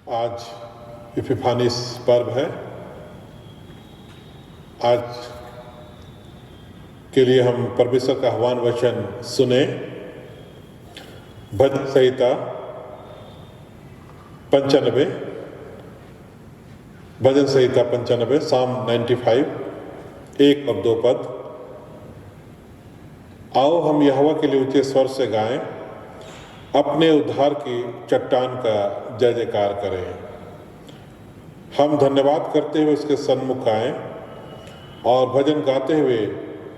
आज इपिफानिस पर्व है। आज के लिए हम परमेश्वर का आह्वान वचन सुने। भजन संहिता 95, भजन संहिता 95, साम 95, 1 और 2 पद। आओ हम यहोवा के लिए ऊंचे स्वर से गाएं, अपने उद्धार की चट्टान का जय जयकार करें। हम धन्यवाद करते हुए उसके सन्मुख आएं और भजन गाते हुए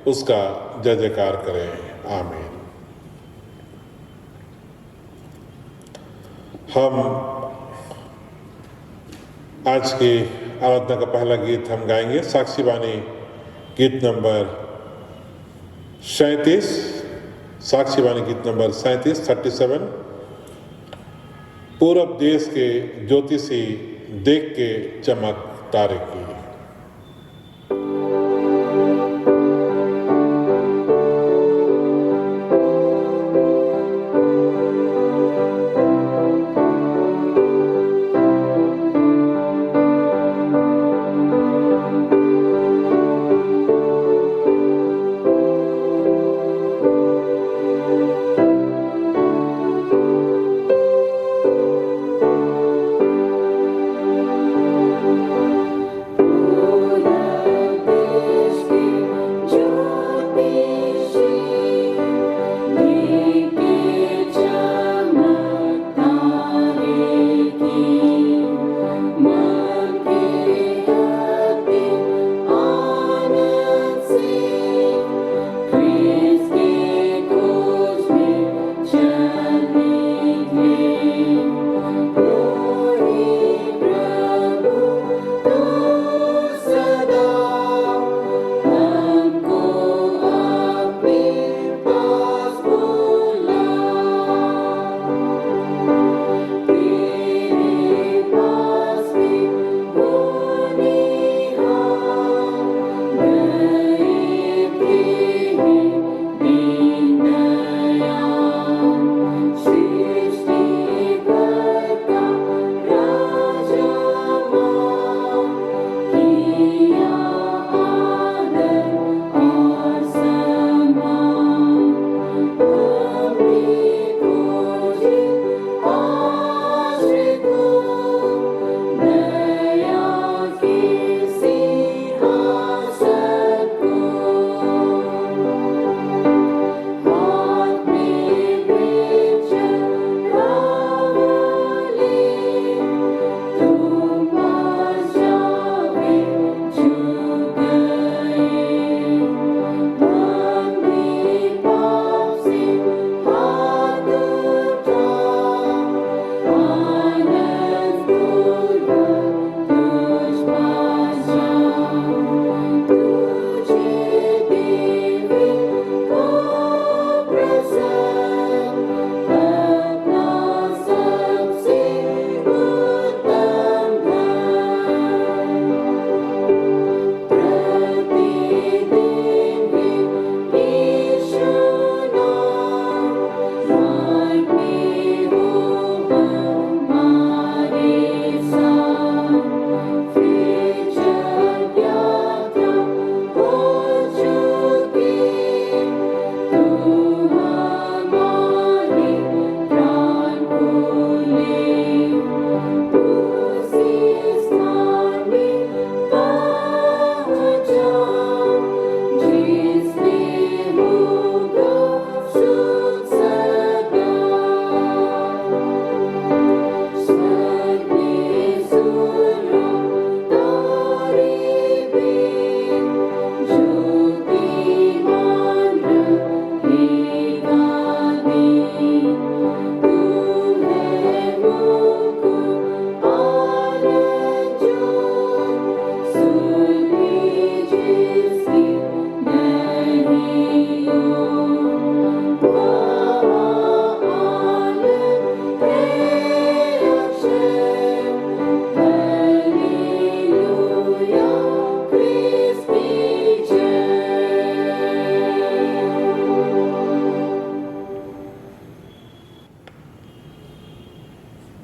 उसका जय जयकार करें। आमीन। हम आज की आराधना का पहला गीत हम गाएंगे, साक्षी वाणी गीत नंबर 37, साक्षी वाणी गीत नंबर 37, 37। पूरब देश के ज्योतिषी देख के चमक तारे की।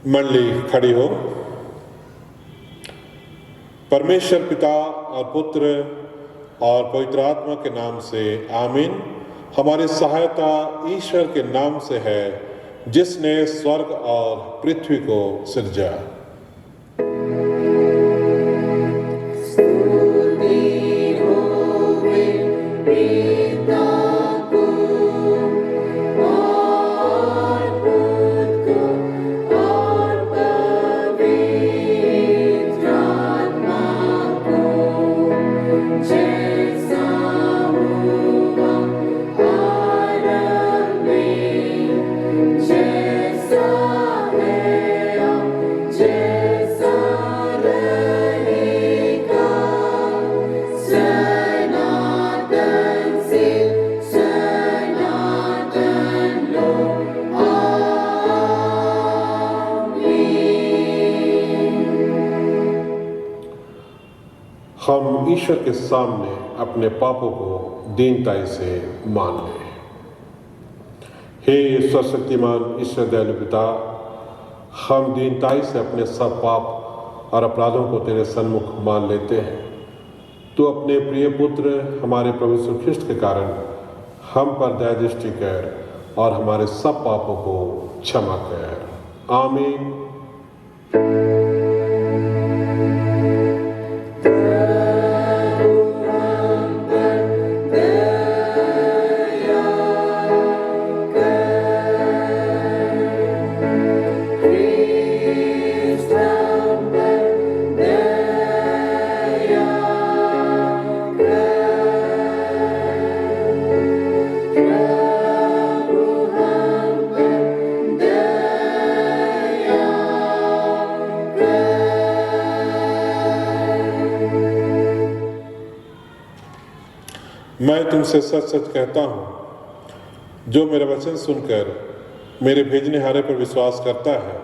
मंडली खड़ी हो। परमेश्वर पिता और पुत्र और पवित्र आत्मा के नाम से आमीन। हमारी सहायता ईश्वर के नाम से है जिसने स्वर्ग और पृथ्वी को सिरजा। हम ईश्वर के सामने अपने पापों को दीनताई से मान लें। हे सर्वशक्तिमान ईश्वर दयालु पिता, हम दीनताई से अपने सब पाप और अपराधों को तेरे सन्मुख मान लेते हैं। तू अपने प्रिय पुत्र हमारे प्रभु यीशु ख्रिस्ट के कारण हम पर दया दृष्टि कर और हमारे सब पापों को क्षमा कर। आमीन। मैं तुमसे सच सच कहता हूँ, जो मेरा वचन सुनकर मेरे भेजनेहारे पर विश्वास करता है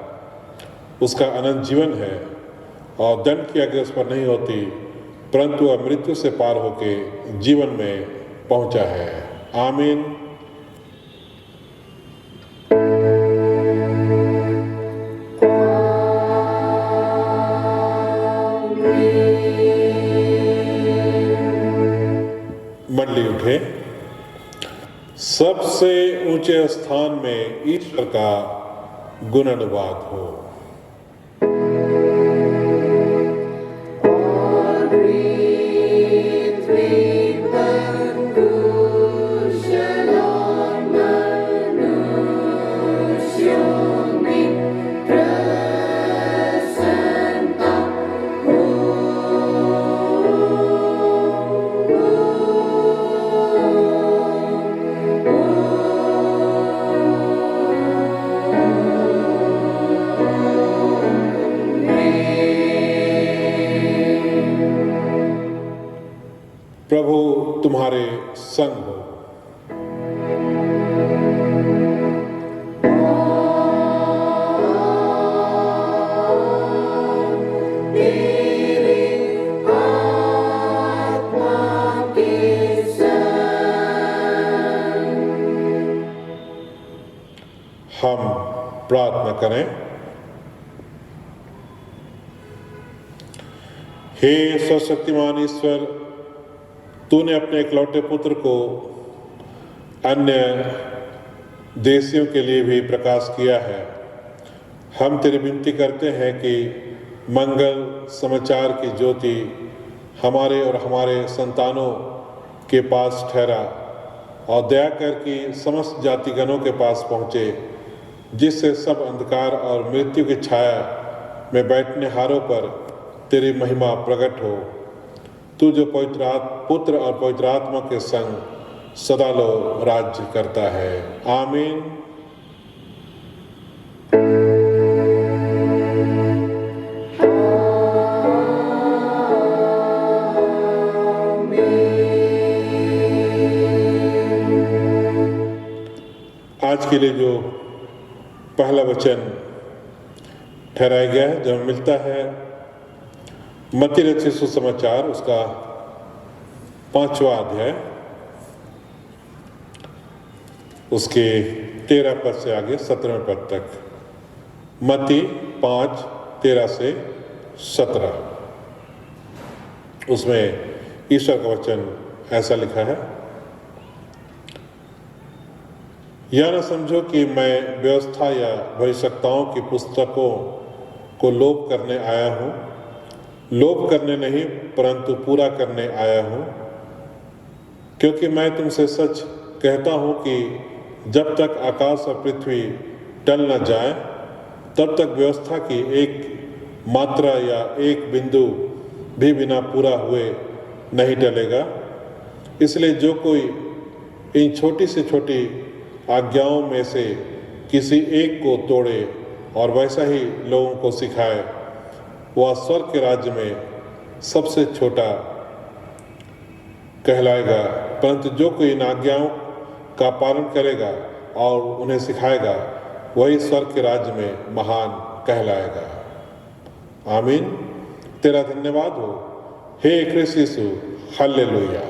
उसका अनंत जीवन है और दंड की आज्ञा उस पर नहीं होती, परंतु वह मृत्यु से पार होके जीवन में पहुँचा है। आमीन। मंडली उठे। सबसे ऊंचे स्थान में ईश्वर का गुण अनुवाद हो। प्रभु तुम्हारे संग हो। हम प्रार्थना करें। हे सर्वशक्तिमान ईश्वर, तूने अपने इकलौते पुत्र को अन्य देशियों के लिए भी प्रकाश किया है। हम तेरी विनती करते हैं कि मंगल समाचार की ज्योति हमारे और हमारे संतानों के पास ठहरा और दया कर कि समस्त जातिगणों के पास पहुँचे, जिससे सब अंधकार और मृत्यु की छाया में बैठने हारों पर तेरी महिमा प्रकट हो। तू जो पुत्र और पवित्र आत्मा के संग सदा लो राज्य करता है। आमीन। आज के लिए जो पहला वचन ठहराया गया है, जो मिलता है मत्ती रचित सुसमाचार उसका 5वां अध्याय उसके 13 पद से आगे 17वें पद तक। मत्ती 5:13 से 17। उसमें ईश्वर का वचन ऐसा लिखा है, यह न समझो कि मैं व्यवस्था या भविष्यवक्ताओं की पुस्तकों को लोप करने आया हूँ। लोप करने नहीं परंतु पूरा करने आया हूँ, क्योंकि मैं तुमसे सच कहता हूँ कि जब तक आकाश और पृथ्वी टल न जाए तब तक व्यवस्था की एक मात्रा या एक बिंदु भी बिना पूरा हुए नहीं टलेगा। इसलिए जो कोई इन छोटी से छोटी आज्ञाओं में से किसी एक को तोड़े और वैसा ही लोगों को सिखाए, वह स्वर्ग के राज्य में सबसे छोटा कहलाएगा, परंतु जो कोई इन आज्ञाओं का पालन करेगा और उन्हें सिखाएगा, वही स्वर्ग के राज्य में महान कहलाएगा। आमीन। तेरा धन्यवाद हो हे क्रिस्त यीशु। हालेलुया।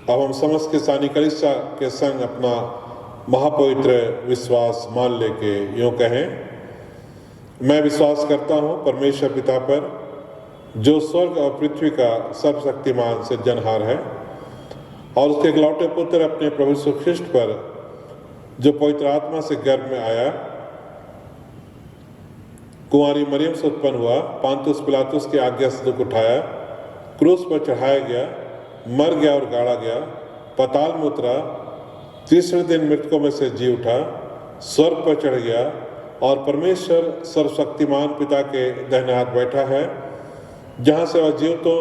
अब हम समस्त किसानी कलीसिया के संग अपना महापवित्र विश्वास मान लेके यूँ कहें, मैं विश्वास करता हूँ परमेश्वर पिता पर, जो स्वर्ग और पृथ्वी का सर्वशक्तिमान सिरजनहार है, और उसके इकलौते पुत्र अपने प्रभु यीशु ख्रिस्ट पर, जो पवित्र आत्मा से गर्भ में आया, कुंवारी मरियम से उत्पन्न हुआ, पांतुस पिलातुस की आज्ञा से दुख उठाया, क्रूस पर चढ़ाया गया, मर गया और गाड़ा गया, पाताल में उतरा, तीसरे दिन मृतकों में से जी उठा, स्वर्ग पर चढ़ गया और परमेश्वर सर्वशक्तिमान पिता के दाहिने हाथ बैठा है, जहाँ से वह जीवितों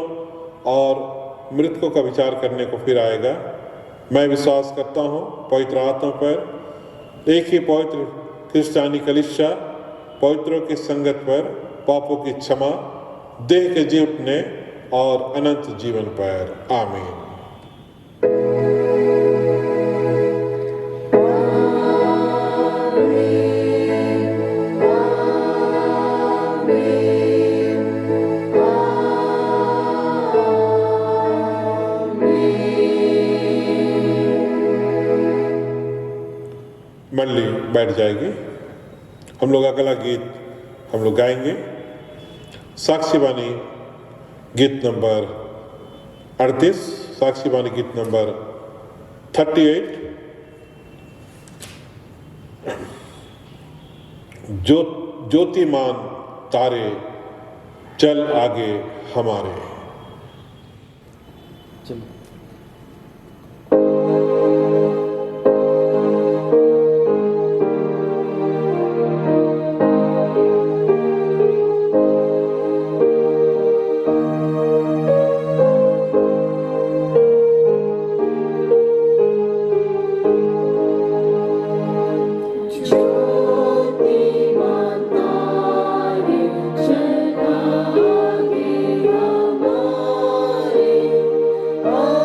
और मृतकों का विचार करने को फिर आएगा। मैं विश्वास करता हूँ पवित्र आत्मा पर, एक ही पवित्र क्रिस्टियानी कलीसिया, पवित्रों की संगत पर, पापों की क्षमा, देह के जी उठने और अनंत जीवन पर। आमीन। मंडली बैठ जाएगी। हम लोग अगला गीत हम लोग गाएंगे, साक्षी बानी गीत नंबर 38, साक्षी बानी गीत नंबर 38, ज्योतिमान तारे चल आगे हमारे। चलो। Oh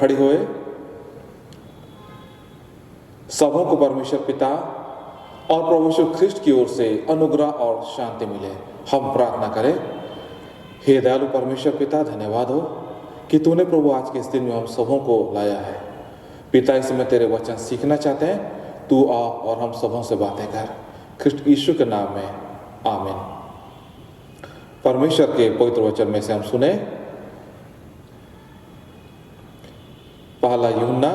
खड़े हुए, सबों को परमेश्वर पिता और प्रभु यीशु ख्रिस्ट की ओर से अनुग्रह और शांति मिले। हम प्रार्थना करें। हे दयालु परमेश्वर पिता, धन्यवाद हो कि तूने प्रभु आज के इस दिन में हम सबों को लाया है। पिता, इस समय तेरे वचन सीखना चाहते हैं, तू आ और हम सबों से बातें कर। ख्रिस्ट यीशु के नाम में आमीन। परमेश्वर के पवित्र वचन में से हम सुने पहला यूहन्ना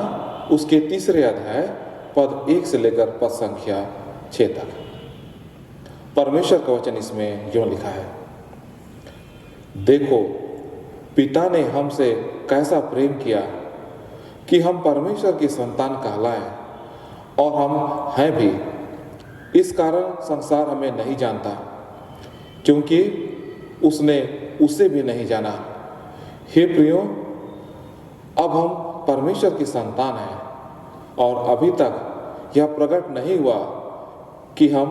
उसके 3 अध्याय पद 1 से लेकर पद संख्या 6 तक। परमेश्वर का वचन इसमें यूं लिखा है, देखो पिता ने हमसे कैसा प्रेम किया कि हम परमेश्वर की संतान कहलाएं, और हम हैं भी। इस कारण संसार हमें नहीं जानता, क्योंकि उसने उसे भी नहीं जाना। हे प्रियो, अब हम परमेश्वर की संतान हैं, और अभी तक यह प्रकट नहीं हुआ कि हम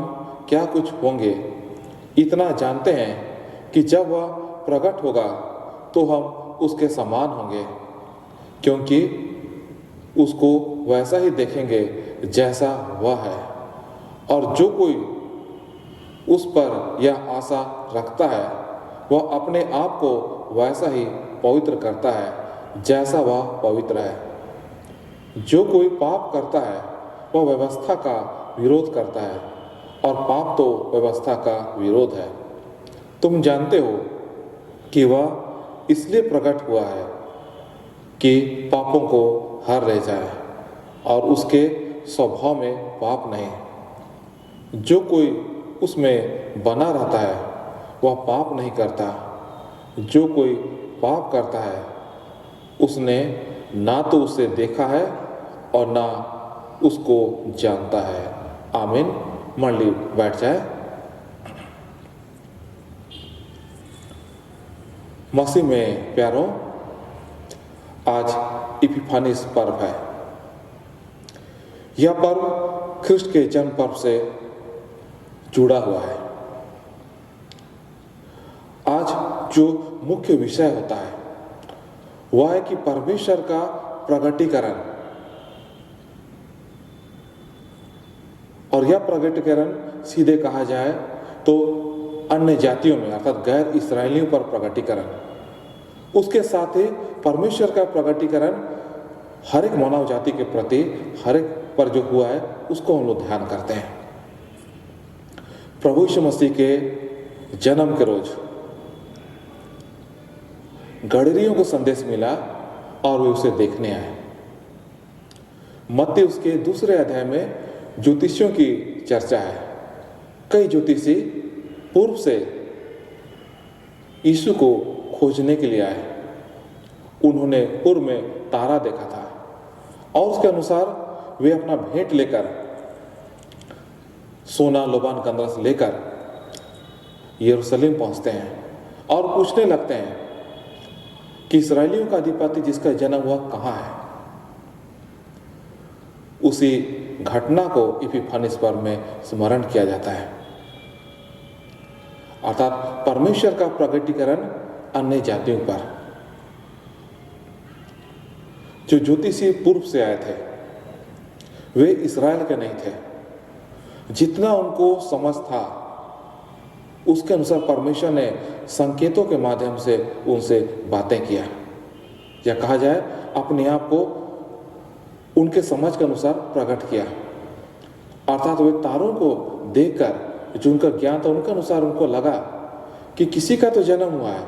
क्या कुछ होंगे। इतना जानते हैं कि जब वह प्रकट होगा तो हम उसके समान होंगे, क्योंकि उसको वैसा ही देखेंगे जैसा वह है। और जो कोई उस पर यह आशा रखता है, वह अपने आप को वैसा ही पवित्र करता है जैसा वह पवित्र है। जो कोई पाप करता है वह व्यवस्था का विरोध करता है, और पाप तो व्यवस्था का विरोध है। तुम जानते हो कि वह इसलिए प्रकट हुआ है कि पापों को हर ले जाए, और उसके स्वभाव में पाप नहीं। जो कोई उसमें बना रहता है वह पाप नहीं करता। जो कोई पाप करता है उसने ना तो उसे देखा है और ना उसको जानता है। आमीन। मंडली बैठ जाए। मसीह में प्यारों, आज इपिफानिस पर्व है। यह पर्व ख्रिस्ट के जन्म पर्व से जुड़ा हुआ है। आज जो मुख्य विषय होता है वह है कि परमेश्वर का प्रगटीकरण, और यह प्रगटीकरण सीधे कहा जाए तो अन्य जातियों में अर्थात गैर इस्राएलियों पर प्रगटीकरण। उसके साथ ही परमेश्वर का प्रगटीकरण हर एक मानव जाति के प्रति, हर एक पर जो हुआ है उसको हम लोग ध्यान करते हैं। प्रभु यीशु मसीह के जन्म के रोज गडरियों को संदेश मिला और वे उसे देखने आए। मत्ती उसके 2 अध्याय में ज्योतिषियों की चर्चा है। कई ज्योतिषी पूर्व से यीशु को खोजने के लिए आए। उन्होंने पूर्व में तारा देखा था, और उसके अनुसार वे अपना भेंट लेकर, सोना लोबान कंदरस लेकर यरूशलेम पहुंचते हैं और पूछने लगते हैं कि इस्राएलियों का अधिपति जिसका जन्म हुआ कहाँ है। उसी घटना को इपिफानिस पर्व में स्मरण किया जाता है, अर्थात परमेश्वर का प्रगटीकरण अन्य जातियों पर। जो ज्योतिषी पूर्व से आए थे वे इस्राएल के नहीं थे। जितना उनको समझ था उसके अनुसार परमेश्वर ने संकेतों के माध्यम से उनसे बातें किया, या कहा जाए अपने आप को उनके समझ के अनुसार प्रकट किया। अर्थात वे तारों को देखकर जो उनका ज्ञान था उनके अनुसार उनको लगा कि किसी का तो जन्म हुआ है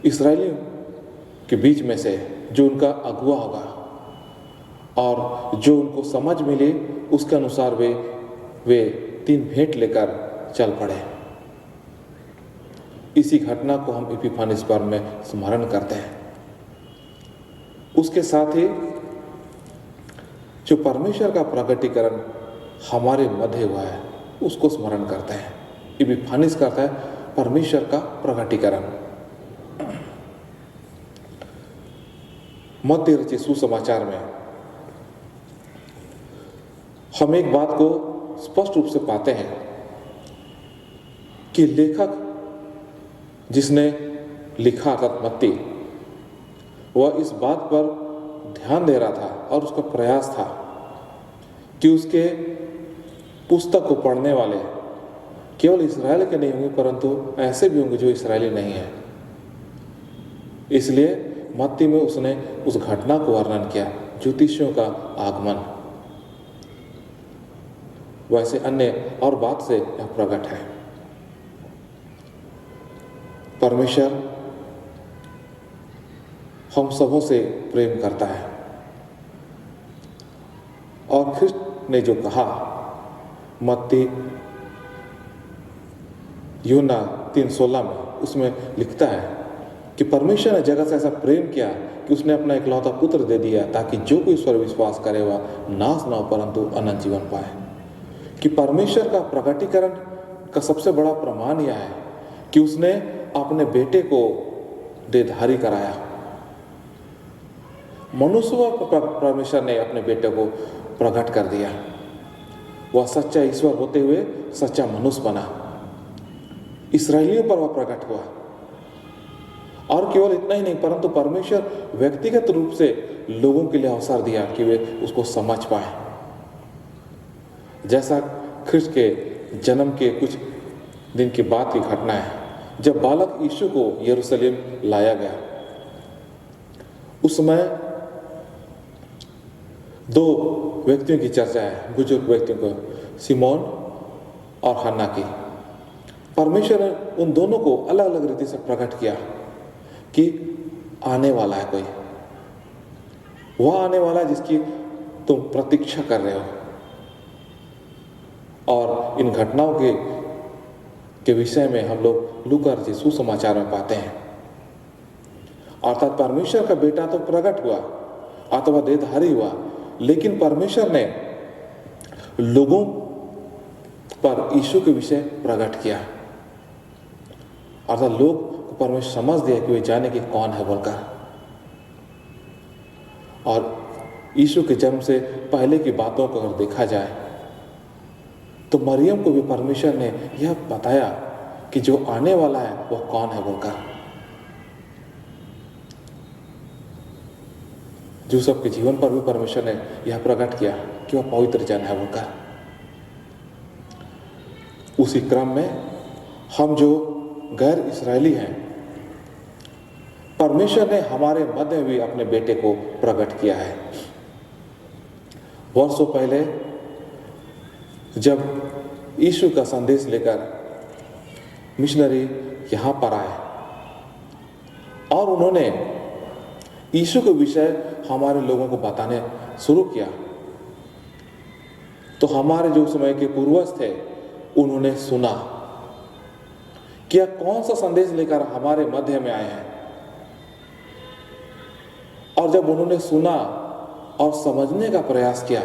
इस्राएलियों के बीच में से, जो उनका अगुआ होगा। और जो उनको समझ मिली उसके अनुसार वे 3 भेंट लेकर चल पड़े। इसी घटना को हम इपिफानिस पर्व में स्मरण करते हैं। उसके साथ ही जो परमेश्वर का प्रगटीकरण हमारे मध्य हुआ है उसको स्मरण करते हैं। इपिफानिस करता है परमेश्वर का प्रगटीकरण। मत्ती रचित सुसमाचार में हम एक बात को स्पष्ट रूप से पाते हैं कि लेखक जिसने लिखा अर्थात मत्ती, वह इस बात पर ध्यान दे रहा था और उसका प्रयास था कि उसके पुस्तक को पढ़ने वाले केवल इस्राएल के नहीं होंगे, परंतु ऐसे भी होंगे जो इस्राएली नहीं है। इसलिए मत्ती में उसने उस घटना को वर्णन किया, ज्योतिषियों का आगमन। वैसे अन्य और बात से यह प्रकट है। परमेश्वर हम सबों से प्रेम करता है और ख्रिस्त ने जो कहा मत्ती यूहन्ना 3:16 में, उसमें लिखता है कि परमेश्वर ने जगत से ऐसा प्रेम किया कि उसने अपना इकलौता पुत्र दे दिया ताकि जो कोई इस पर विश्वास करे वह नाश न हो परंतु अनंत जीवन पाए। कि परमेश्वर का प्रकटीकरण का सबसे बड़ा प्रमाण यह है कि उसने अपने बेटे को देहधारी कराया। मनुष्य पर परमेश्वर ने अपने बेटे को प्रकट कर दिया। वह सच्चा ईश्वर होते हुए सच्चा मनुष्य बना। इस्राएलियों पर वह प्रकट हुआ और केवल इतना ही नहीं, परंतु परमेश्वर व्यक्तिगत रूप से लोगों के लिए अवसर दिया कि वे उसको समझ पाए। जैसा ख्रिस्त के जन्म के कुछ दिन के बाद की घटना है, जब बालक यीशु को यरूशलेम लाया गया। उस समय दो व्यक्तियों की चर्चा है, बुजुर्ग व्यक्तियों को, सिमोन और हन्ना की। परमेश्वर ने उन दोनों को अलग अलग रीति से प्रकट किया कि आने वाला है कोई, वह आने वाला है जिसकी तुम प्रतीक्षा कर रहे हो। और इन घटनाओं के विषय में हम लोग लूका रचित सुसमाचार में पाते हैं। अर्थात परमेश्वर का बेटा तो प्रकट हुआ अथवा देहधारी हुआ, लेकिन परमेश्वर ने लोगों पर यीशु के विषय प्रकट किया। अर्थात लोग को परमेश्वर समझ दिया कि वे जाने कि कौन है बोलकर। और यीशु के जन्म से पहले की बातों को अगर देखा जाए तो मरियम को भी परमेश्वर ने यह बताया कि जो आने वाला है वह कौन है बोलकर। यूसुफ के जीवन पर भी परमेश्वर ने यह प्रकट किया कि वह पवित्र जन है बोलकर। उसी क्रम में हम जो गैर इस्राएली हैं, परमेश्वर ने हमारे मध्य में भी अपने बेटे को प्रकट किया है। वर्षों पहले जब यीशु का संदेश लेकर मिशनरी यहाँ पर आए और उन्होंने यीशु के विषय हमारे लोगों को बताने शुरू किया, तो हमारे जो समय के पूर्वज थे उन्होंने सुना कि यह कौन सा संदेश लेकर हमारे मध्य में आए हैं। और जब उन्होंने सुना और समझने का प्रयास किया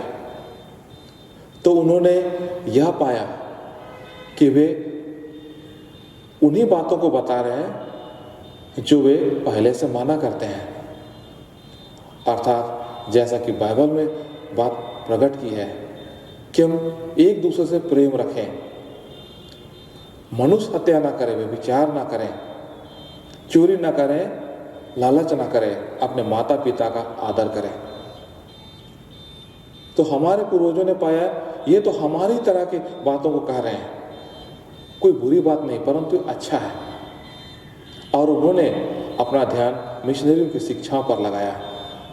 तो उन्होंने यह पाया कि वे उन्हीं बातों को बता रहे हैं जो वे पहले से माना करते हैं। अर्थात जैसा कि बाइबल में बात प्रकट की है कि हम एक दूसरे से प्रेम रखें, मनुष्य हत्या ना करें, व्यभिचार ना करें, चोरी ना करें, लालच ना करें, अपने माता पिता का आदर करें। तो हमारे पूर्वजों ने पाया ये तो हमारी तरह की बातों को कह रहे हैं, कोई बुरी बात नहीं परंतु अच्छा है। और उन्होंने अपना ध्यान मिशनरियों की शिक्षाओं पर लगाया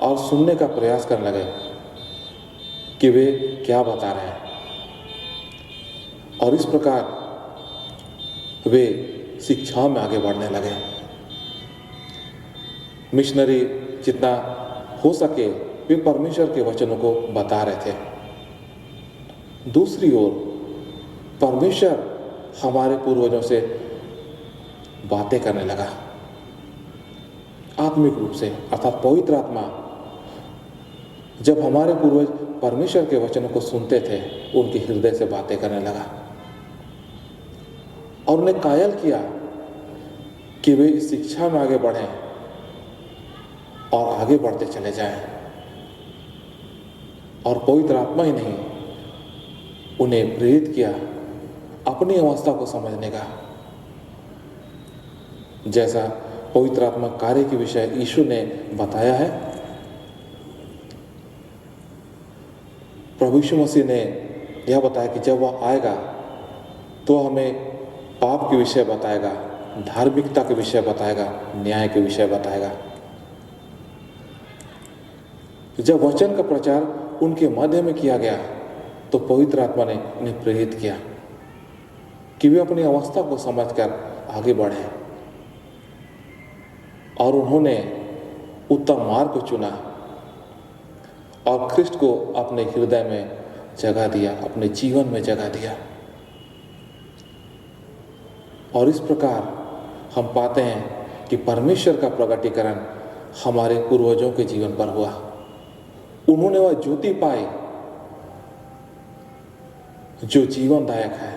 और सुनने का प्रयास करने लगे कि वे क्या बता रहे हैं। और इस प्रकार वे शिक्षाओं में आगे बढ़ने लगे। मिशनरी जितना हो सके वे परमेश्वर के वचनों को बता रहे थे। दूसरी ओर परमेश्वर हमारे पूर्वजों से बातें करने लगा आत्मिक रूप से, अर्थात पवित्र आत्मा जब हमारे पूर्वज परमेश्वर के वचनों को सुनते थे उनके हृदय से बातें करने लगा और उन्हें कायल किया कि वे इस शिक्षा में आगे बढ़ें और आगे बढ़ते चले जाएं। और पवित्र आत्मा ही नहीं, उन्हें प्रेरित किया अपनी अवस्था को समझने का। जैसा पवित्र आत्मा कार्य के विषय यीशु ने बताया है। प्रभु यीशु मसीह ने यह बताया कि जब वह आएगा तो हमें पाप के विषय बताएगा, धार्मिकता के विषय बताएगा, न्याय के विषय बताएगा। जब वचन का प्रचार उनके मध्य में किया गया तो पवित्र आत्मा ने उन्हें प्रेरित किया कि वे अपनी अवस्था को समझकर आगे बढ़े, और उन्होंने उत्तम मार्ग को चुना और ख्रिस्ट को अपने हृदय में जगह दिया, अपने जीवन में जगह दिया। और इस प्रकार हम पाते हैं कि परमेश्वर का प्रकटीकरण हमारे पूर्वजों के जीवन पर हुआ। उन्होंने वह ज्योति पाई जो जीवनदायक है,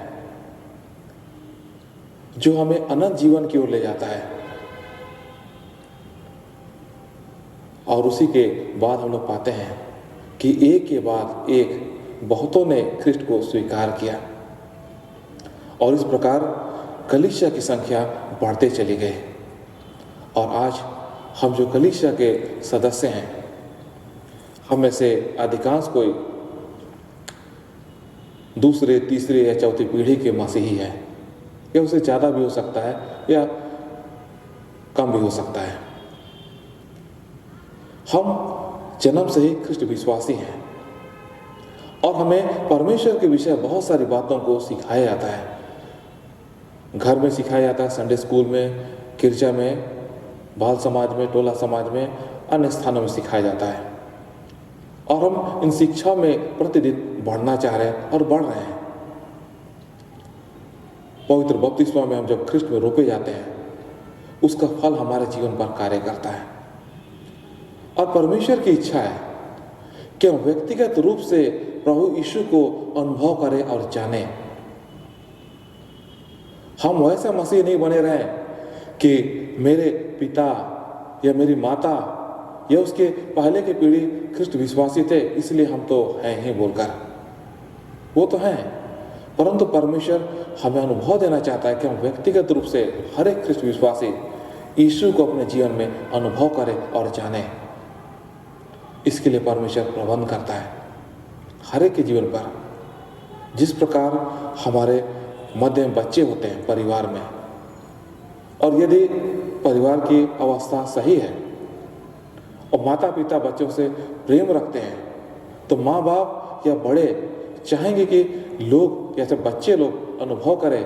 जो हमें अनंत जीवन की ओर ले जाता है। और उसी के बाद हम लोग पाते हैं कि एक के बाद एक बहुतों ने ख्रिस्ट को स्वीकार किया, और इस प्रकार कलीसिया की संख्या बढ़ते चली गई। और आज हम जो कलीसिया के सदस्य हैं, हम में से अधिकांश कोई दूसरे, तीसरे या चौथी पीढ़ी के मसीही हैं, या उससे ज़्यादा भी हो सकता है या कम भी हो सकता है। हम जन्म से ही ख्रिस्ट विश्वासी हैं और हमें परमेश्वर के विषय बहुत सारी बातों को सिखाया जाता है। घर में सिखाया जाता है, संडे स्कूल में, गिरजा में, बाल समाज में, टोला समाज में, अन्य स्थानों में सिखाया जाता है। और हम इन शिक्षा में प्रतिदिन बढ़ना चाह रहे हैं और बढ़ रहे हैं। पवित्र बपतिस्मा में हम जब ख्रिस्ट में रोपे जाते हैं, उसका फल हमारे जीवन पर कार्य करता है। और परमेश्वर की इच्छा है कि हम व्यक्तिगत रूप से प्रभु यीशु को अनुभव करें और जानें। हम वैसे मसीह नहीं बने रहें कि मेरे पिता या मेरी माता या उसके पहले की पीढ़ी ख्रिस्ट विश्वासी थे, इसलिए हम तो हैं ही बोलकर। वो तो हैं, परंतु परमेश्वर हमें अनुभव देना चाहता है कि हम व्यक्तिगत रूप से हर एक ख्रिस्ट विश्वासी यीशु को अपने जीवन में अनुभव करें और जानें। इसके लिए परमेश्वर प्रबंध करता है हर एक के जीवन पर। जिस प्रकार हमारे मध्य में बच्चे होते हैं परिवार में, और यदि परिवार की अवस्था सही है और माता पिता बच्चों से प्रेम रखते हैं, तो माँ बाप या बड़े चाहेंगे कि लोग, जैसे बच्चे लोग अनुभव करें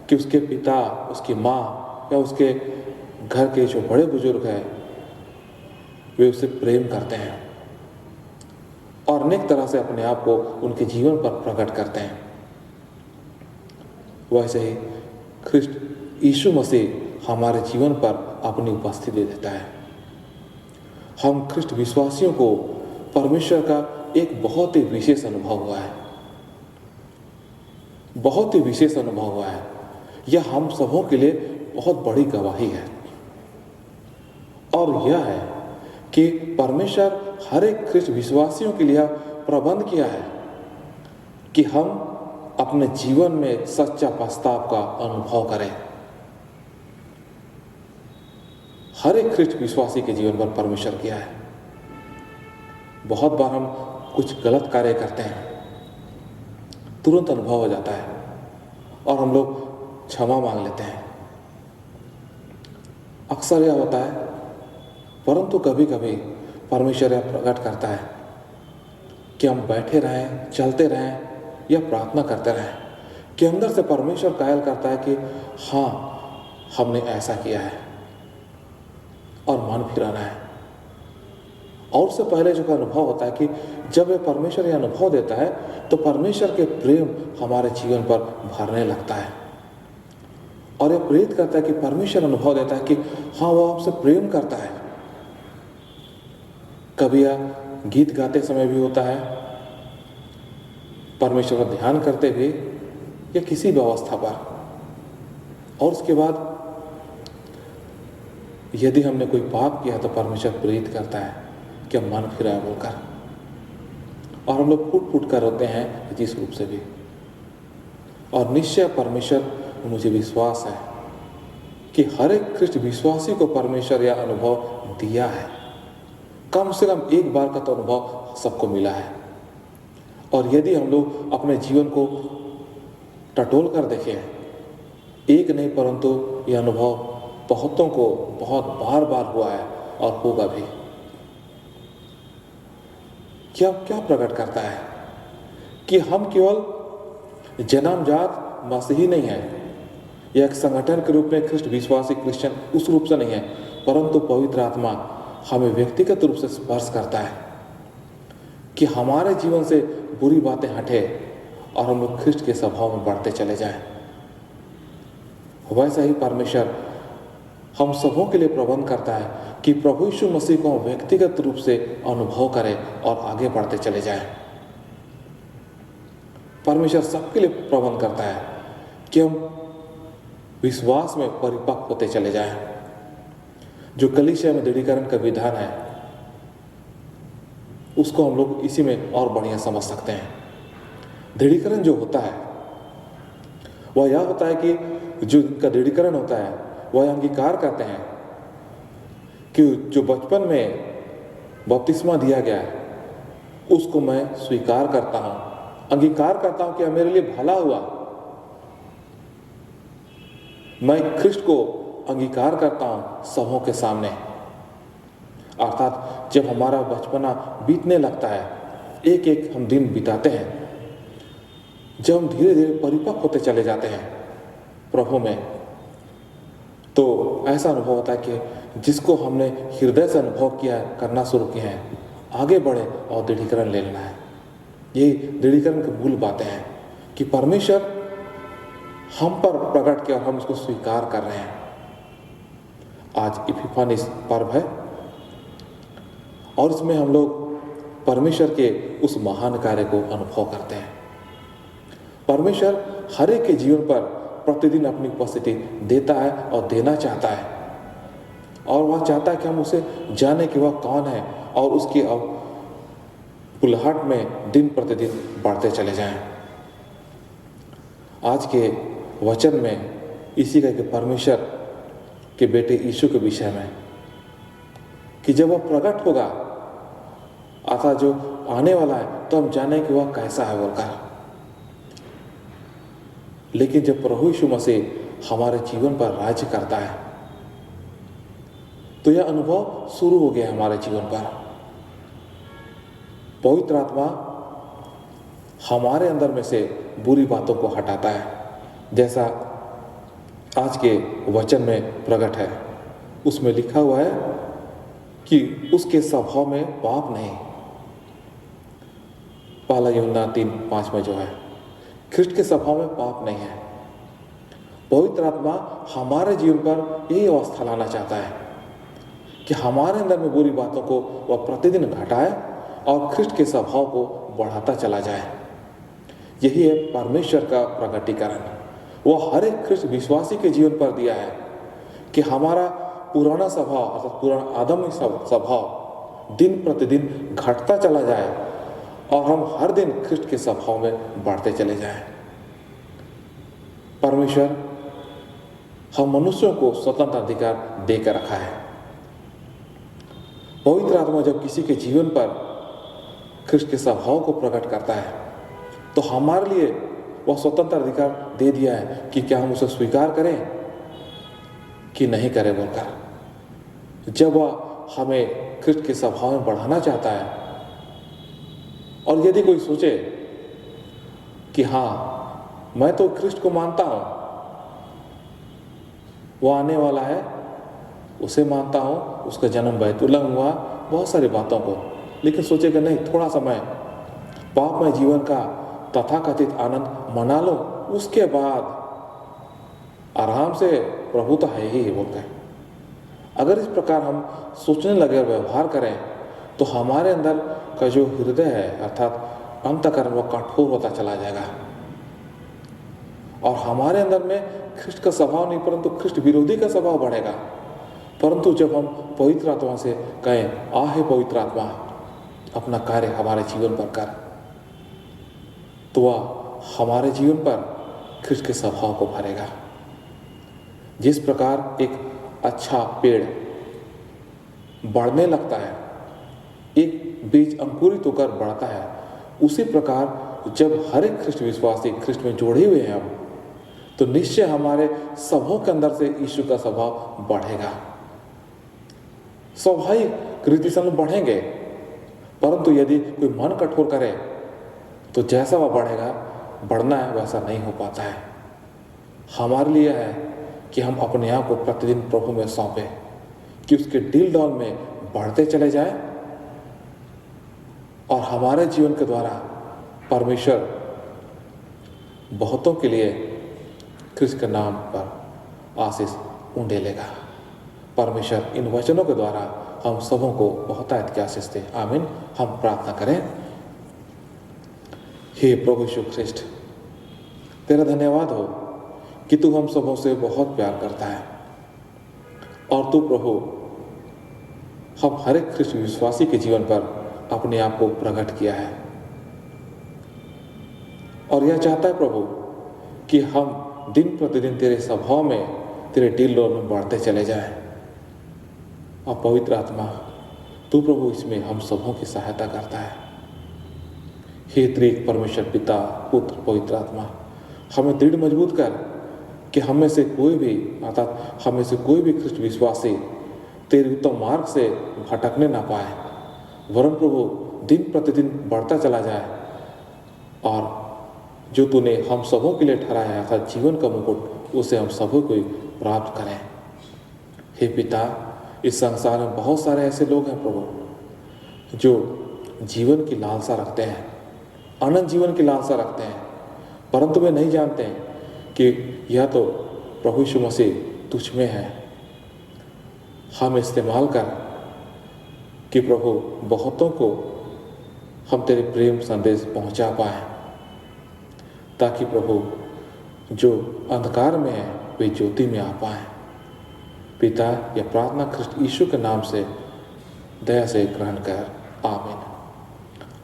कि उसके पिता, उसकी माँ या उसके घर के जो बड़े बुजुर्ग हैं वे उसे प्रेम करते हैं और अनेक तरह से अपने आप को उनके जीवन पर प्रकट करते हैं। वैसे ही ख्रिस्ट यीशु मसीह हमारे जीवन पर अपनी उपस्थिति देता है। हम ख्रिस्ट विश्वासियों को परमेश्वर का एक बहुत ही विशेष अनुभव हुआ है, बहुत ही विशेष अनुभव हुआ है। यह हम सबों के लिए बहुत बड़ी गवाही है, और यह है कि परमेश्वर हर एक ख्रिस्ट विश्वासियों के लिए प्रबंध किया है कि हम अपने जीवन में सच्चा पछताव का अनुभव करें। हर एक ख्रिस्ट विश्वासी के जीवन पर परमेश्वर किया है। बहुत बार हम कुछ गलत कार्य करते हैं, तुरंत अनुभव हो जाता है और हम लोग क्षमा मांग लेते हैं। अक्सर यह होता है, परंतु कभी कभी परमेश्वर यह प्रकट करता है कि हम बैठे रहें, चलते रहें या प्रार्थना करते रहें, कि अंदर से परमेश्वर कायल करता है कि हाँ, हमने ऐसा किया है और मन फिराना है। और उससे पहले जो अनुभव होता है कि जब यह परमेश्वर यह अनुभव देता है तो परमेश्वर के प्रेम हमारे जीवन पर भरने लगता है, और यह प्रेरित करता है कि परमेश्वर अनुभव देता है कि हाँ, वह आपसे प्रेम करता है। कभी यह गीत गाते समय भी होता है, परमेश्वर का ध्यान करते हुए या किसी भी अवस्था पर, और उसके बाद यदि हमने कोई पाप किया तो परमेश्वर प्रेरित करता है कि हम मन फिराए बोलकर, और हम लोग फूट फूट कर रोते हैं जिस रूप से भी। और निश्चय परमेश्वर, मुझे विश्वास है कि हर एक ख्रिस्ट विश्वासी को परमेश्वर यह अनुभव दिया है। कम से कम एक बार का तो अनुभव सबको मिला है। और यदि हम लोग अपने जीवन को टटोल कर देखें, एक नहीं परंतु यह अनुभव बहुतों को बहुत बार बार हुआ है और होगा भी। क्या क्या प्रकट करता है कि हम केवल जन्मजात मसीही नहीं है या एक संगठन के रूप में ख्रिस्ट विश्वासी क्रिश्चियन उस रूप से नहीं है, परंतु पवित्र आत्मा हमें व्यक्तिगत रूप से स्पर्श करता है कि हमारे जीवन से बुरी बातें हटे और हम लोग ख्रिस्ट के स्वभाव में बढ़ते चले जाएं। वैसा ही परमेश्वर हम सबों के लिए प्रबंध करता है कि प्रभु यीशु मसीह को हम व्यक्तिगत रूप से अनुभव करें और आगे बढ़ते चले जाएं। परमेश्वर सबके लिए प्रबंध करता है कि हम विश्वास में परिपक्व होते चले जाएं। जो कलीसिया में दृढ़ीकरण का विधान है उसको हम लोग इसी में और बढ़िया समझ सकते हैं। दृढ़ीकरण जो होता है वह यह होता है कि जो इनका दृढ़ीकरण होता है वह अंगीकार करते हैं कि जो बचपन में बपतिस्मा दिया गया है उसको मैं स्वीकार करता हूं, अंगीकार करता हूं कि यह मेरे लिए भला हुआ। मैं ख्रिस्ट को अंगीकार करता हूं सबों के सामने। अर्थात जब हमारा बचपना बीतने लगता है, एक एक हम दिन बिताते हैं, जब हम धीरे धीरे परिपक्व होते चले जाते हैं प्रभु में, तो ऐसा अनुभव होता है कि जिसको हमने हृदय से अनुभव किया है, करना शुरू किया है, आगे बढ़े और दृढ़ीकरण ले लेना है। ये दृढ़ीकरण की मूल बातें हैं कि परमेश्वर हम पर प्रकट किया और हम इसको स्वीकार कर रहे हैं। आज इपिफानिस पर्व है और इसमें हम लोग परमेश्वर के उस महान कार्य को अनुभव करते हैं। परमेश्वर हर एक के जीवन पर प्रतिदिन अपनी उपस्थिति देता है और देना चाहता है, और वह चाहता है कि हम उसे जाने कि वह कौन है और उसकी बुलाहट में दिन प्रतिदिन बढ़ते चले जाएं। आज के वचन में इसी का कि परमेश्वर के बेटे यीशु के विषय में कि जब वह प्रकट होगा अर्थात जो आने वाला है तो हम जाने कि वह कैसा है बोलकर। लेकिन जब प्रभु यीशु मसीह हमारे जीवन पर राज्य करता है तो यह अनुभव शुरू हो गया हमारे जीवन पर। पवित्र आत्मा हमारे अंदर में से बुरी बातों को हटाता है, जैसा आज के वचन में प्रकट है। उसमें लिखा हुआ है कि उसके स्वभाव में पाप नहीं। पहला यूहन्ना 3:5 में जो है, ख्रिस्ट के स्वभाव में पाप नहीं है। पवित्र आत्मा हमारे जीवन पर यही अवस्था लाना चाहता है कि हमारे अंदर में बुरी बातों को वह प्रतिदिन घटाए और ख्रिस्ट के स्वभाव को बढ़ाता चला जाए। यही है परमेश्वर का प्रकटीकरण। वह हर एक ख्रिस्ट विश्वासी के जीवन पर दिया है कि हमारा पुराना स्वभाव अर्थात पुराना आदमी स्वभाव दिन प्रतिदिन घटता चला जाए और हम हर दिन ख्रिस्ट के स्वभाव में बढ़ते चले जाएं। परमेश्वर हम मनुष्यों को स्वतंत्र अधिकार देकर रखा है। पवित्र आत्मा जब किसी के जीवन पर ख्रिस्ट के स्वभाव को प्रकट करता है तो हमारे लिए वह स्वतंत्र अधिकार दे दिया है कि क्या हम उसे स्वीकार करें कि नहीं करें बोलकर। जब वह हमें ख्रिस्ट के स्वभाव में बढ़ाना चाहता है और यदि कोई सोचे कि हाँ मैं तो ख्रिस्ट को मानता हूं, वो आने वाला है, उसे मानता हूं, उसका जन्म बैतुलहम हुआ, बहुत सारी बातों को, लेकिन सोचेगा नहीं थोड़ा समय पापमय जीवन का तथाकथित आनंद मना लो, उसके बाद आराम से प्रभु तो है ही बोलते हैं। अगर इस प्रकार हम सोचने लगे और व्यवहार करें तो हमारे अंदर का जो हृदय है अर्थात अंतःकरण वह कठोर होता चला जाएगा और हमारे अंदर में ख्रिस्ट का स्वभाव नहीं परंतु ख्रिस्ट विरोधी का स्वभाव बढ़ेगा। परंतु जब हम पवित्र आत्मा से कहें आ हे पवित्र आत्मा अपना कार्य हमारे जीवन पर कर, तो वह हमारे जीवन पर ख्रिस्ट के स्वभाव को भरेगा। जिस प्रकार एक अच्छा पेड़ बढ़ने लगता है, एक बीज अंकुरित होकर बढ़ता है, उसी प्रकार जब हर एक ख्रिस्ट विश्वासी ख्रिस्ट में जोड़े हुए हैं हम, तो निश्चय हमारे स्वभाव के अंदर से यीशु का स्वभाव बढ़ेगा। स्वाभाविक रीति से हम बढ़ेंगे, परंतु यदि कोई मन कठोर करे तो जैसा वह बढ़ेगा, बढ़ना है वैसा नहीं हो पाता है। हमारे लिए है कि हम अपने आप को प्रतिदिन प्रभु में सौंपें, कि उसके डील डॉल में बढ़ते चले जाए और हमारे जीवन के द्वारा परमेश्वर बहुतों के लिए क्रिस्त के नाम पर आशीष उंडेलेगा। परमेश्वर इन वचनों के द्वारा हम सबों को बहुतायत की आशीष दे। आमीन। हम प्रार्थना करें। हे प्रभु यीशु ख्रिस्ट, तेरा धन्यवाद हो कि तू हम सबों से बहुत प्यार करता है और तू प्रभु हम हर एक ख्रिस्त विश्वासी के जीवन पर अपने आप को प्रकट किया है और यह चाहता है प्रभु कि हम दिन प्रतिदिन तेरे स्वभाव में, तेरे डील डॉल में बढ़ते चले जाएं। और पवित्र आत्मा तू प्रभु इसमें हम सबों की सहायता करता है। हे त्रिएक परमेश्वर पिता, पुत्र, पवित्र आत्मा, हमें दृढ़ मजबूत कर कि हमें से कोई भी, अर्थात हमें से कोई भी ख्रिस्ट विश्वासी तेरे उत्तम मार्ग से भटकने ना पाए, वरन प्रभु दिन प्रतिदिन बढ़ता चला जाए और जो तूने हम सबों के लिए ठहराया है, अर्थात जीवन का मुकुट, उसे हम सबों को प्राप्त करें। हे पिता, इस संसार में बहुत सारे ऐसे लोग हैं प्रभु जो जीवन की लालसा रखते हैं, अनंत जीवन की लालसा रखते हैं, परंतु वे नहीं जानते हैं कि यह तो प्रभु यीशु मसीह तुझ में है। हम इस्तेमाल कर कि प्रभु बहुतों को हम तेरे प्रेम संदेश पहुंचा पाए, ताकि प्रभु जो अंधकार में है वे ज्योति में आ पाए। पिता, यह प्रार्थना ख्रिस्त यीशु के नाम से दया से ग्रहण कर। आमीन।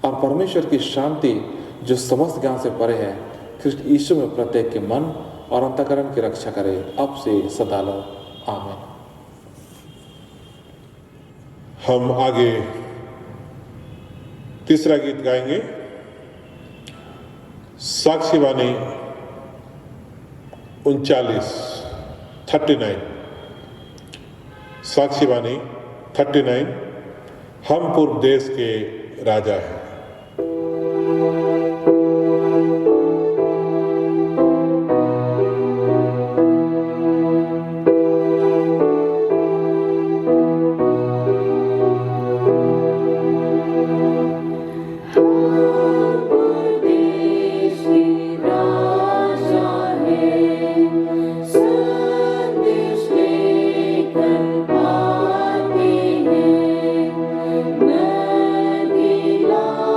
और परमेश्वर की शांति जो समस्त ज्ञान से परे है, ख्रिस्त यीशु में प्रत्येक के मन और अंतःकरण की रक्षा करे, अब से सदा लो। आमीन। हम आगे तीसरा गीत गाएंगे, साक्षीवाणी 39, साक्षीवाणी 39, हम पूर्व देश के राजा हैं। नदी ला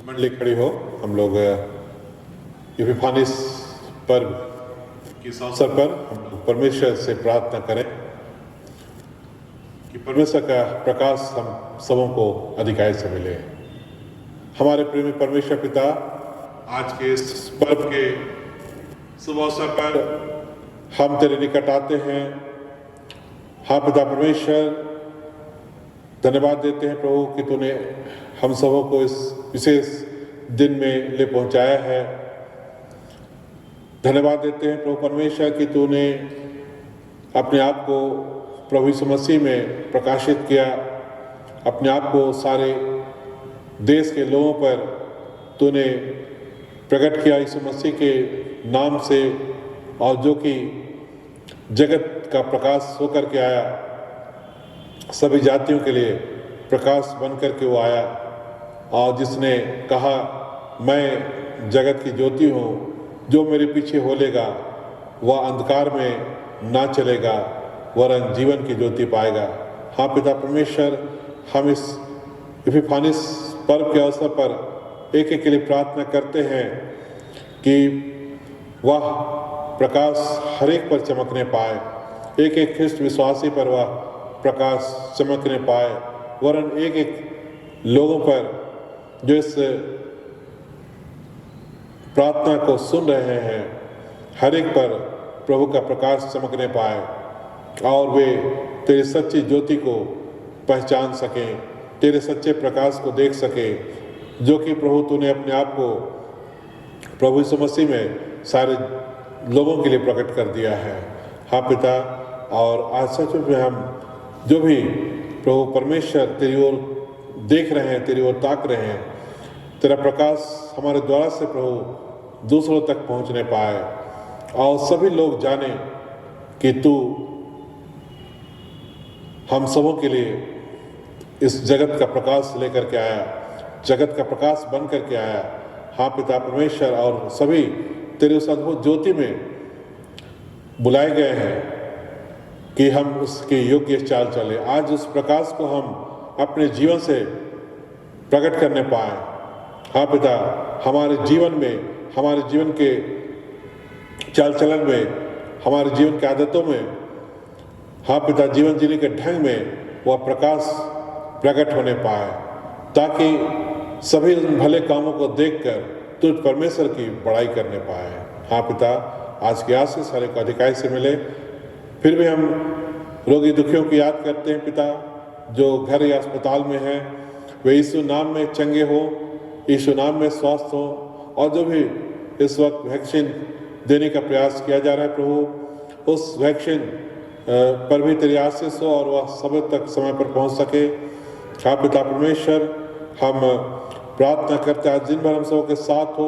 मंडली खड़ी हो, हम लोग इपिफानिस पर्व के इस अवसर पर हम लोग परमेश्वर से प्रार्थना करें कि परमेश्वर का प्रकाश हम सबों को अधिकाई से मिले। हमारे प्रेमी परमेश्वर पिता, आज के इस पर्व के शुभ अवसर पर हम तेरे निकट आते हैं। हाँ पिता परमेश्वर, धन्यवाद देते हैं प्रभु कि तूने हम सबों को इस विशेष दिन में ले पहुंचाया है। धन्यवाद देते हैं प्रभु परमेश्वर कि तूने अपने आप को प्रभु यीशु मसीह में प्रकाशित किया, अपने आप को सारे देश के लोगों पर तूने प्रकट किया यीशु मसीह के नाम से, और जो कि जगत का प्रकाश होकर के आया, सभी जातियों के लिए प्रकाश बन कर के वो आया। और जिसने कहा मैं जगत की ज्योति हूँ, जो मेरे पीछे होलेगा वह अंधकार में ना चलेगा वरन जीवन की ज्योति पाएगा। हाँ पिता परमेश्वर, हम इस इपिफानिस पर्व के अवसर पर एक एक के लिए प्रार्थना करते हैं कि वह प्रकाश हर एक पर चमकने पाए, एक एक ख्रिस्त विश्वासी पर वह प्रकाश चमकने पाए, वरन एक एक लोगों पर जो इस प्रार्थना को सुन रहे हैं, हर एक पर प्रभु का प्रकाश चमकने पाए और वे तेरी सच्ची ज्योति को पहचान सकें, तेरे सच्चे प्रकाश को देख सकें, जो कि प्रभु तूने अपने आप को प्रभु यीशु मसीह में सारे लोगों के लिए प्रकट कर दिया है। हाँ पिता, और आज सच में हम जो भी प्रभु परमेश्वर तेरी ओर देख रहे हैं, तेरी ओर ताक रहे हैं, तेरा प्रकाश हमारे द्वारा से प्रभु दूसरों तक पहुंचने पाए और सभी लोग जाने कि तू हम सबों के लिए इस जगत का प्रकाश लेकर के आया, जगत का प्रकाश बन करके आया। हाँ पिता परमेश्वर, और सभी तेरे उस अद्भुत ज्योति में बुलाए गए हैं कि हम उसके योग्य चाल चले। आज उस प्रकाश को हम अपने जीवन से प्रकट करने पाए। हाँ पिता, हमारे जीवन में, हमारे जीवन के चाल चलन में, हमारे जीवन की आदतों में, हाँ पिता, जीवन जीने के ढंग में वह प्रकाश प्रकट होने पाए, ताकि सभी उन भले कामों को देखकर तुझ परमेश्वर की बड़ाई करने पाए। हाँ पिता, आज की आशीष हर एक अधिकारी से मिले। फिर भी हम रोगी दुखियों की याद करते हैं पिता, जो घर या अस्पताल में हैं, वे यीशु नाम में चंगे हो, यीशु नाम में स्वस्थ हो, और जो भी इस वक्त वैक्सीन देने का प्रयास किया जा रहा है प्रभु, उस वैक्सीन पर भी तेरी आशीष हो और वह सब तक समय पर पहुंच सके। हाँ पिता परमेश्वर, हम प्रार्थना करते हैं आज दिन भर हम सबों के साथ हो,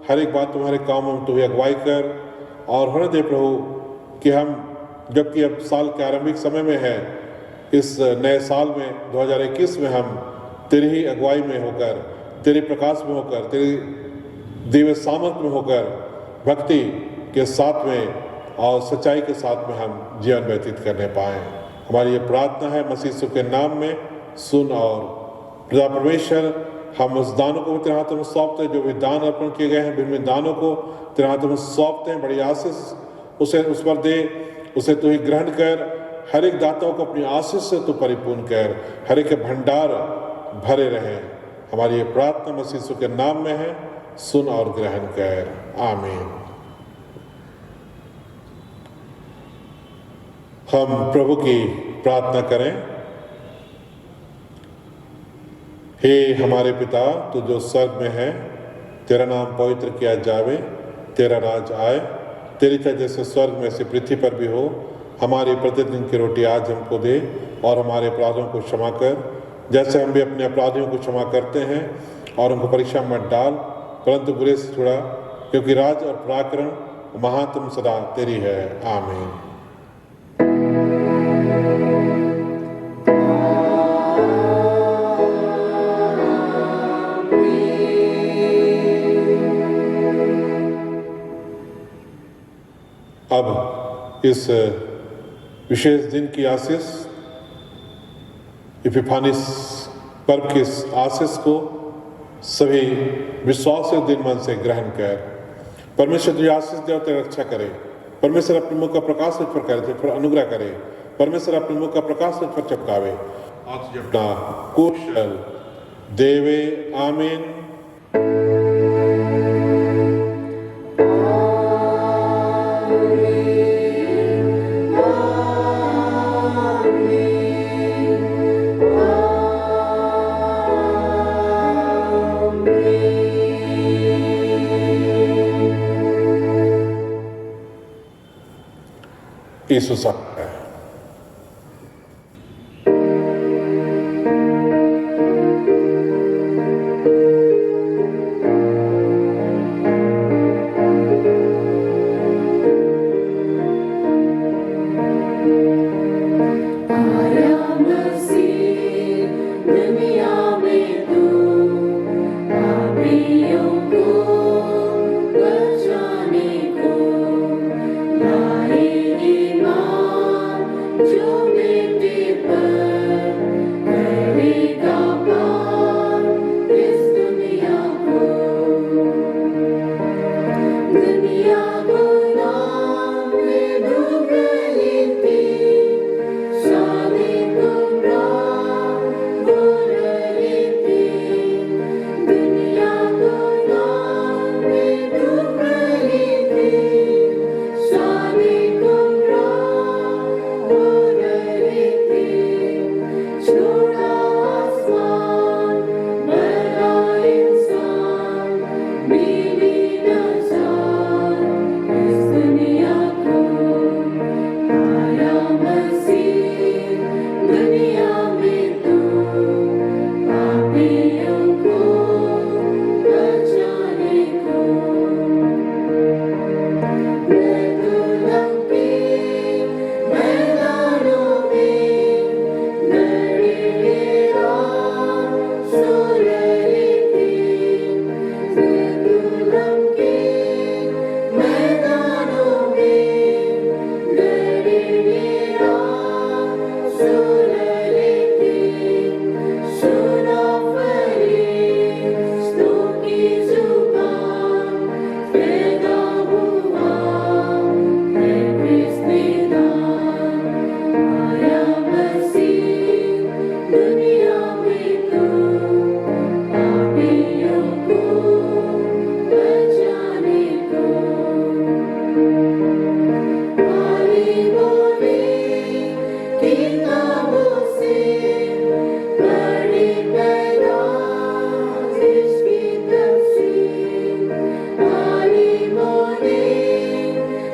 हर एक बात तुम्हारे कामों में तू ही अगुवाई कर और होने दे प्रभु कि हम, जबकि अब साल के आरंभिक समय में है, इस नए साल में 2021 में हम तेरी ही अगुवाई में होकर, तेरे प्रकाश में होकर, तेरी दिव्य सामर्थ में होकर, भक्ति के साथ में और सच्चाई के साथ में हम जीवन व्यतीत करने पाएँ। हमारी ये प्रार्थना है मसीह यीशु के नाम में, सुन। और पिता परमेश्वर, हम उस दानों को भी तेरे हाथों में सौंपते हैं, जो भी दान अर्पण किए गए हैं, विभिन्न दानों को तेरे हाथों में सौंपते हैं। बड़ी आशीष उसे उस पर दे, उसे तू ही ग्रहण कर, हर एक दाताओं को अपनी आशीष से तू परिपूर्ण कर, हर एक के भंडार भरे रहे। हमारी ये प्रार्थना मसीह यीशु के नाम में है, सुन और ग्रहण कर, आमीन। हम प्रभु की प्रार्थना करें। हे हमारे पिता, तू जो स्वर्ग में है, तेरा नाम पवित्र किया जावे, तेरा राज आए, तेरी इच्छा जैसे स्वर्ग में से पृथ्वी पर भी हो। हमारी प्रतिदिन की रोटी आज हमको दे, और हमारे अपराधों को क्षमा कर, जैसे हम भी अपने अपराधियों को क्षमा करते हैं, और उनको परीक्षा मत डाल, परंतु बुरे से छुड़ा, क्योंकि राज और पराक्रम महात्म सदा तेरी है। आमीन। अब इस विशेष दिन की आशीष, इपिफानिस पर्व की इस आशीष को सभी विश्वास से दिन मन से ग्रहण कर परमेश्वर तुझे आशीष दे और तेरी रक्षा करे। परमेश्वर अपने मुख का प्रकाश तुझ पर करे, तुझ पर अनुग्रह करे। परमेश्वर अपने मुख का प्रकाश तुझ पर चमकावे और तुझे अपना कुशल देवे। आमीन। यीशु साहब है।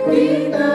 Gita